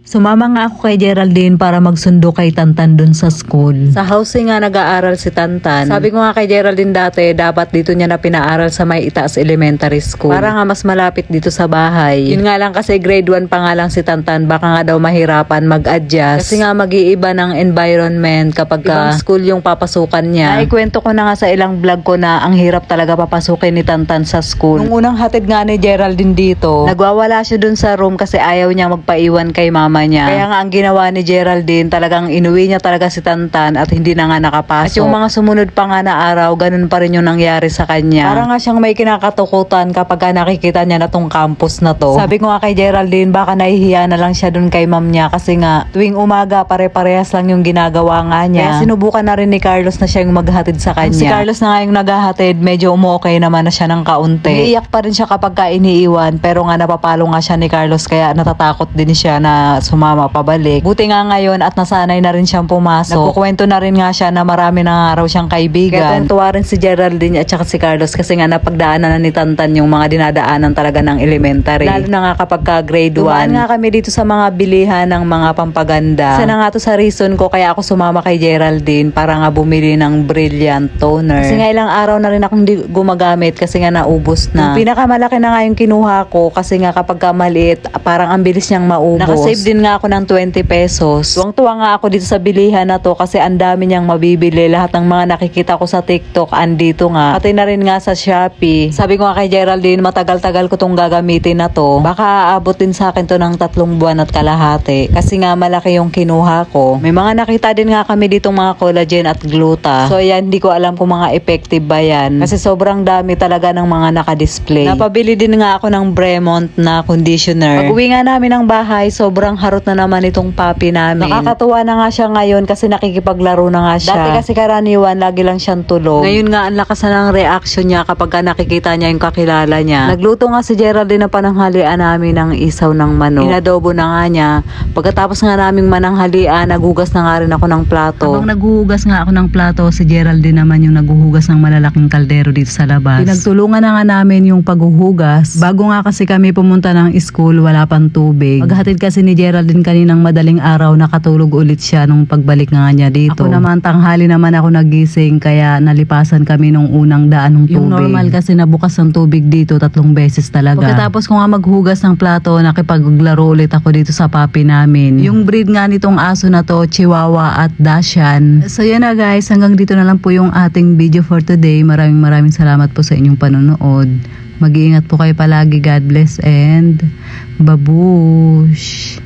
Sumama nga ako kay Geraldine para magsundo kay Tantan dun sa school. Sa housing nga nag-aaral si Tantan. Sabi ko nga kay Geraldine dati, dapat dito niya na pinaaral sa May Itaas Elementary School. Para nga mas malapit dito sa bahay. Yun nga lang kasi grade 1 pa nga lang si Tantan, baka nga daw mahirapan mag-adjust. Kasi nga mag-iiba ng environment kapag ibang school yung papasukan niya. Naikwento ko na nga sa ilang vlog ko na ang hirap talaga papasukin ni Tantan sa school. Nung unang hatid nga ni Geraldine dito, nagwawala siya dun sa room kasi ayaw niya magpaiwan kay mama niya. Kaya nga ang ginawa ni Geraldine, talagang inuwi niya talaga si Tantan at hindi na nga nakapasok. At yung mga sumunod pa nga na araw, ganun pa rin yung nangyari sa kanya. Para nga siyang may kinakatukutan kapag nakikita niya na tong campus na to. Sabi ko nga kay Geraldine, baka nahihiya na lang siya dun kay ma'am niya kasi nga tuwing umaga pare-parehas lang yung ginagawa nga niya. Kaya sinubukan na rin ni Carlos na siya yung maghatid sa kanya. Si Carlos na nga yung naghahatid, medyo umuokay naman na siya ng kaunti. Iiyak pa rin siya kapag iniiwan, pero nga napapalo nga siya ni Carlos kaya natatakot din siya na sumama pabalik. Buti nga ngayon at nasanay na rin siyang pumasok. Nagkukwento na rin nga siya na marami na nga raw siyang kaibigan. Kaya tuwa rin si Geraldine at saka si Carlos kasi nga napagdaanan na ni Tantan yung mga dinadaanan talaga ng elementary. Lalo na nga kapag ka grade 1. Dumaan nga kami dito sa mga bilihan ng mga pampaganda. Isa na nga to sa reason ko kaya ako sumama kay Geraldine para nga bumili ng Brilliant Toner. Kasi nga ilang araw na rin akong hindi gumagamit kasi nga naubos na. Yung pinakamalaki na nga yung kinuha ko kasi nga kapag ka maliit parang ang bilis niyang maubos. Nakasave din nga ako ng 20 pesos. Tuwang-tuwa nga ako dito sa bilihan na to kasi ang dami niyang mabibili. Lahat ng mga nakikita ko sa TikTok andito nga. Pati na rin nga sa Shopee. Sabi ko nga kay Geraldine, matagal-tagal ko tong gagamitin na to. Baka aabot din sa akin to ng 3 buwan at kalahati. Kasi nga malaki yung kinuha ko. May mga nakita din nga kami ditong mga collagen at gluta. So yan, hindi ko alam kung mga effective ba yan. Kasi sobrang dami talaga ng mga naka-display. Napabili din nga ako ng Bremont na conditioner. Pag-uwi nga namin ng bahay, sobrang harot na naman itong puppy namin. Nakakatuwa na nga siya ngayon kasi nakikipaglaro na nga siya. Dati kasi karaniwan, lagi lang siyang tulog. Ngayon nga, ang lakas na ng reaction niya kapag nakikita niya yung kakilala niya. Nagluto nga si Geraldine na pananghalian namin ng isaw ng manok. Inadobo na nga niya. Pagkatapos nga naming mananghalian, naghugas na nga rin ako ng plato. Habang naghuhugas nga ako ng plato, si Geraldine naman yung naghuhugas ng malalaking kaldero dito sa labas. Pinagtulungan na nga namin yung paghuhugas. Bago nga kasi kami pumunta ng school, wala pang tubig. Maghatid kasi ni Geraldine kaninang madaling araw, nakatulog ulit siya nung pagbalik nga niya dito. Ako naman, tanghali naman ako nagising kaya nalipasan kami nung unang daan ng tubig. Yung normal kasi nabukas ng tubig dito 3 beses talaga. Pagkatapos ko nga maghugas ng plato, nakipaglaro ulit ako dito sa puppy namin. Yung breed nga nitong aso na to, Chihuahua at Dachshund. So yan na guys, hanggang dito na lang po yung ating video for today. Maraming salamat po sa inyong panonood. Mag-iingat po kayo palagi. God bless and babush!